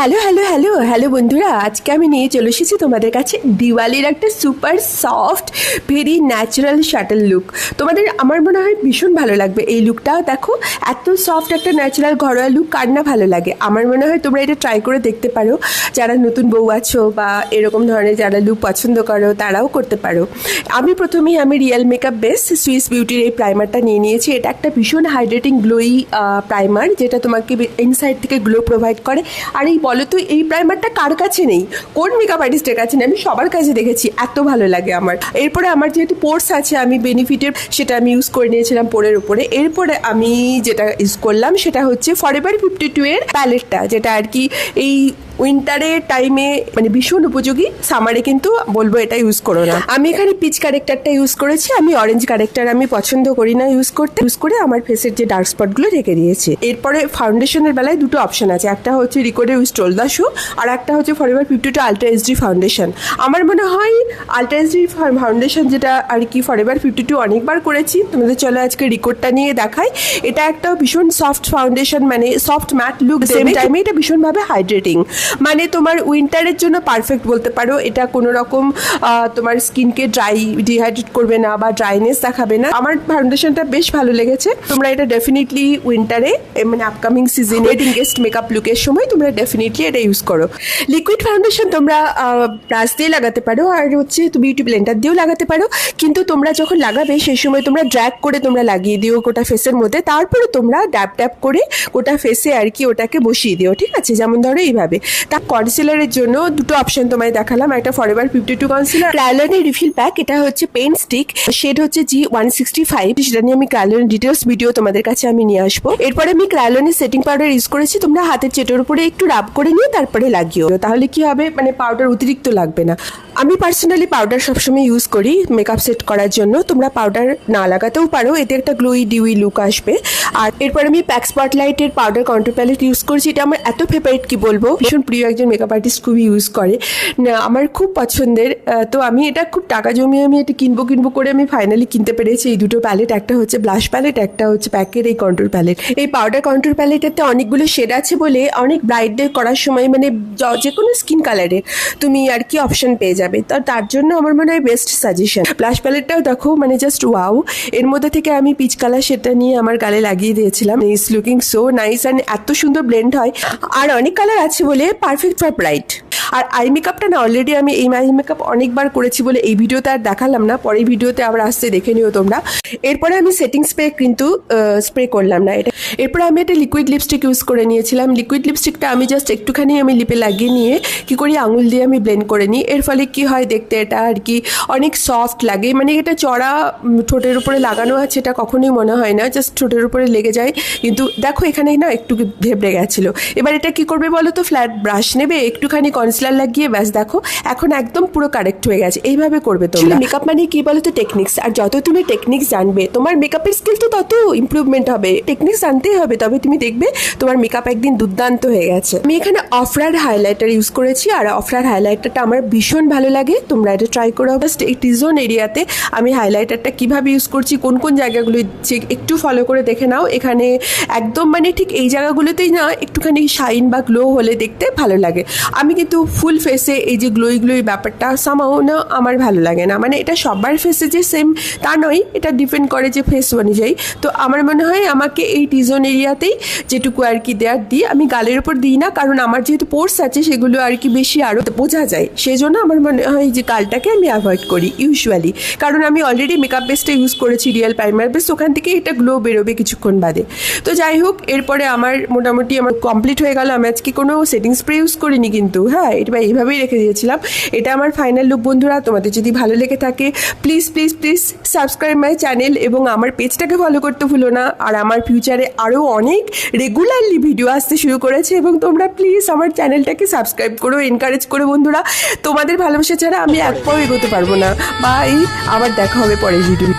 Hello hello hello hello বন্ধুরা, আজকে আমি নিয়ে চলে এসেছি তোমাদের কাছে দিওয়ালির একটা super soft very natural shuttle look. তোমাদের আমার মনে হয় ভীষণ ভালো লাগবে এই লুকটাও। দেখো এত সফট একটা ন্যাচারাল ঘরোয়া লুক কার না ভালো লাগে। আমার মনে হয় তোমরা এটা ট্রাই করে দেখতে পারো, যারা নতুন বউ আছো বা এরকম ধরনের যারা লুক পছন্দ করো তারাও করতে পারো। প্রথমেই আমি রিয়েল মেকআপ বেস সুইস বিউটির এই প্রাইমারটা নিয়ে নিয়েছি। এটা একটা ভীষণ হাইড্রেটিং গ্লোই প্রাইমার, যেটা তোমাকে ইনসাইড থেকে গ্লো প্রোভাইড করে। আর এই বলো তো এই প্রাইমারটা কার কাছে নেই, কোন মেকআপ আর্টিস্টের কাছে নেই? আমি সবার কাছে দেখেছি, এত ভালো লাগে আমার। এরপরে আমার যেহেতু পোর্স আছে, আমি বেনিফিটের সেটা আমি ইউজ করে নিয়েছিলাম পোরের উপরে। এরপরে আমি যেটা ইউজ করলাম সেটা হচ্ছে ফরএভার 52 এর প্যালেটটা, যেটা আর কি এই উইন্টারের টাইমে মানে ভীষণ উপযোগী। সামারে কিন্তু বলবো এটা ইউজ করো না। আমি এখানে পিচ কারেক্টারটা ইউজ করেছি। আমি অরেঞ্জ কারেক্টার আমি পছন্দ করি না ইউজ করে আমার ফেসের যে ডার্ক স্পটগুলো ঢেকে দিয়েছি। এরপরে ফাউন্ডেশনের বেলায় দুটো অপশন আছে, একটা হচ্ছে রিকোডের উইথ টোল দা শো, আর একটা হচ্ছে ফরএভার 52 আলট্রা এইচডি ফাউন্ডেশন। আমার মনে হয় আলট্রা এইচডি ফাউন্ডেশন, যেটা আর কি ফরএভার 52 অনেকবার করেছি, তোমাদের চলো আজকে রিকোডটা নিয়ে দেখাই। এটা একটা ভীষণ সফট ফাউন্ডেশন, মানে সফট ম্যাট লুক, সেম টাইমে এটা ভীষণভাবে হাইড্রেটিং, মানে তোমার উইন্টারের জন্য পারফেক্ট বলতে পারো। এটা কোনো রকম তোমার স্কিনকে ডিহাইড্রেট করবে না বা ড্রাইনেস দেখাবে না। আমার ফাউন্ডেশনটা বেশ ভালো লেগেছে। তোমরা এটা ডেফিনেটলি উইন্টারে মানে আপকামিং সিজনে ওয়েডিং গেস্ট মেকআপ লুকের সময় তোমরা ডেফিনেটলি এটা ইউজ করো। লিকুইড ফাউন্ডেশন তোমরা ব্রাশ দিয়ে লাগাতে পারো, আর হচ্ছে বিউটি ব্লেন্ডার দিয়েও লাগাতে পারো। কিন্তু তোমরা যখন লাগাবে সেই সময় তোমরা ড্র্যাগ করে তোমরা লাগিয়ে দিও গোটা ফেসের মধ্যে, তারপরে তোমরা ড্যাপ ড্যাপ করে গোটা ফেসে আর কি ওটাকে বসিয়ে দিও, ঠিক আছে? যেমন ধরো এইভাবে। তা কনসিলারের জন্য দুটো অপশন তোমায় দেখালাম, একটা ফরএভার 52 কনসিলার, ক্রায়োলনের রিফিল প্যাক, এটা হচ্ছে পেন স্টিক, শেড হচ্ছে G165। সেটা নিয়ে আমি ক্রায়োলনের ডিটেলস ভিডিও তোমাদের কাছে আমি নিয়ে আসবো। এরপরে আমি ক্রায়োলনের সেটিং পাউডার ইউজ করেছি। তোমরা হাতের চেটোর উপরে একটু রাব করে নিয়ে তারপরে লাগিও, তাহলে কি হবে মানে পাউডার অতিরিক্ত লাগবে না। আমি পার্সোনালি পাউডার সবসময় ইউজ করি মেকআপ সেট করার জন্য। তোমরা পাউডার না লাগাতেও পারো, এতে একটা গ্লোই ডিউই লুক আসবে। আর এরপর আমি প্যাক স্পটলাইটের পাউডার কন্ট্রোল প্যালেট ইউজ করছি। এটা আমার এত ফেভারিট কি বলবো, ভীষণ প্রিয় একজন মেকআপ আর্টিস্ট খুবই ইউজ করে, আমার খুব পছন্দের। তো আমি এটা খুব টাকা জমিয়ে আমি এটা কিনবো করে আমি ফাইনালি কিনতে পেরেছি এই দুটো প্যালেট। একটা হচ্ছে ব্লাশ প্যালেট, একটা হচ্ছে প্যাকের এই কন্ট্রোল প্যালেট। এই পাউডার কন্ট্রোল প্যালেটেতে অনেকগুলো শেড আছে বলে অনেক ব্রাইট ডে করার সময় মানে যে কোনো স্কিন কালারের তুমি আর কি অপশন পেয়ে যাবে। তার জন্য আমার মনে হয় বেস্ট সাজেশন। ব্লাশ প্যালেটটাও দেখো মানে জাস্ট ওয়াও। এর মধ্যে থেকে আমি পিচ কালার শেডটা নিয়ে আমার গালে লাগিয়ে দিয়েছিলাম। It's looking so nice and এত সুন্দর ব্লেন্ড হয়। আর অনেক কালার আছে বলে পারফেক্ট ফর ব্রাইট। আর আই মেকআপটা না অলরেডি আমি এই আই মেকআপ অনেকবার করেছি বলে এই ভিডিওতে আর দেখালাম না, পরের ভিডিওতে আবার আসতে দেখে নিও তোমরা। এরপরে আমি সেটিং স্প্রে কিন্তু স্প্রে করলাম না এটা। এরপরে আমি একটা লিকুইড লিপস্টিক ইউজ করে নিয়েছিলাম। লিকুইড লিপস্টিকটা আমি জাস্ট একটুখানি আমি লিপে লাগিয়ে নিয়ে কি করি আঙুল দিয়ে আমি ব্লেন্ড করে নিই। এর ফলে কি হয় দেখতে এটা আর কি অনেক সফট লাগে, মানে এটা চড়া ঠোঁটের উপরে লাগানো আছে এটা কখনোই মনে হয় না, জাস্ট ঠোঁটের উপরে লেগে যায়। কিন্তু দেখো এখানে না একটু ভেবড়ে গেছিলো। এবার এটা কি করবে বলো তো, ফ্ল্যাট ব্রাশ নেবে, একটুখানি কনসিলার লাগিয়ে ব্যাস দেখো এখন একদম পুরো কারেক্ট হয়ে গেছে। এইভাবে করবে তোমরা। মেকআপ মানে কি বলো তো, টেকনিক্স। আর যত তুমি টেকনিক্স জানবে তোমার মেকআপের স্কিল তো তত ইমপ্রুভমেন্ট হবে। টেকনিক্স জানতেই হবে, তবে তুমি দেখবে তোমার মেকআপ একদিন দুর্দান্ত হয়ে গেছে। আমি এখানে অফরার হাইলাইটার ইউজ করেছি, আর অফরার হাইলাইটারটা আমার ভীষণ ভালো লাগে। তোমরা এটা ট্রাই করো। জাস্ট এই টি জোন এরিয়াতে আমি হাইলাইটারটা কিভাবে ইউজ করছি, কোন কোন জায়গাগুলো একটু ফলো করে দেখে নাও। এখানে একদম মানে ঠিক এই জায়গাগুলোতেই না একটুখানি শাইন বা গ্লো হলে দেখতে ভালো লাগে। আমি কিন্তু ফুল ফেসে এই যে গ্লোই ব্যাপারটা সামাও না আমার ভালো লাগে না। মানে এটা সবার ফেসে যে সেম তা নয়, এটা ডিপেন্ড করে যে ফেস অনুযায়ী। তো আমার মনে হয় আমাকে এই টিজোন এরিয়াতেই যেটুকু আর কি দেওয়ার দিই, আমি গালের উপর দিই না, কারণ আমার যেহেতু পোর্স আছে সেগুলো আর কি বেশি আরও বোঝা যায়। সেই জন্য আমার মনে হয় যে গালটাকে আমি অ্যাভয়েড করি ইউজুয়ালি, কারণ আমি অলরেডি মেকআপ বেসটা ইউজ করেছি রিয়েল প্রাইমার বেস, ওখান থেকে এটা গ্লো বেরোবে কিছুক্ষণ বাদে। তো যাই হোক, এরপরে আমার মোটামুটি আমার কমপ্লিট হয়ে গেল। আমি আজকে কোনো সেটিং স্প্রে ইউজ করিনি কিন্তু, হ্যাঁ এটা এইভাবেই রেখে দিয়েছিলাম। এটা আমার ফাইনাল লুক বন্ধুরা। তোমাদের যদি ভালো লেগে থাকে please please please subscribe my channel এবং আমার পেজটাকে ফলো করতে ভুলো না। আর আমার ফিউচারে আরও অনেক রেগুলারলি ভিডিও আসতে শুরু করেছে এবং তোমরা প্লিজ আমার চ্যানেলটাকে সাবস্ক্রাইব করো, এনকারেজ করো বন্ধুরা। তোমাদের ভালোবাসা ছাড়া আমি এক পাও এগোতে পারবো না। বাই, আবার দেখা হবে পরের ভিডিও।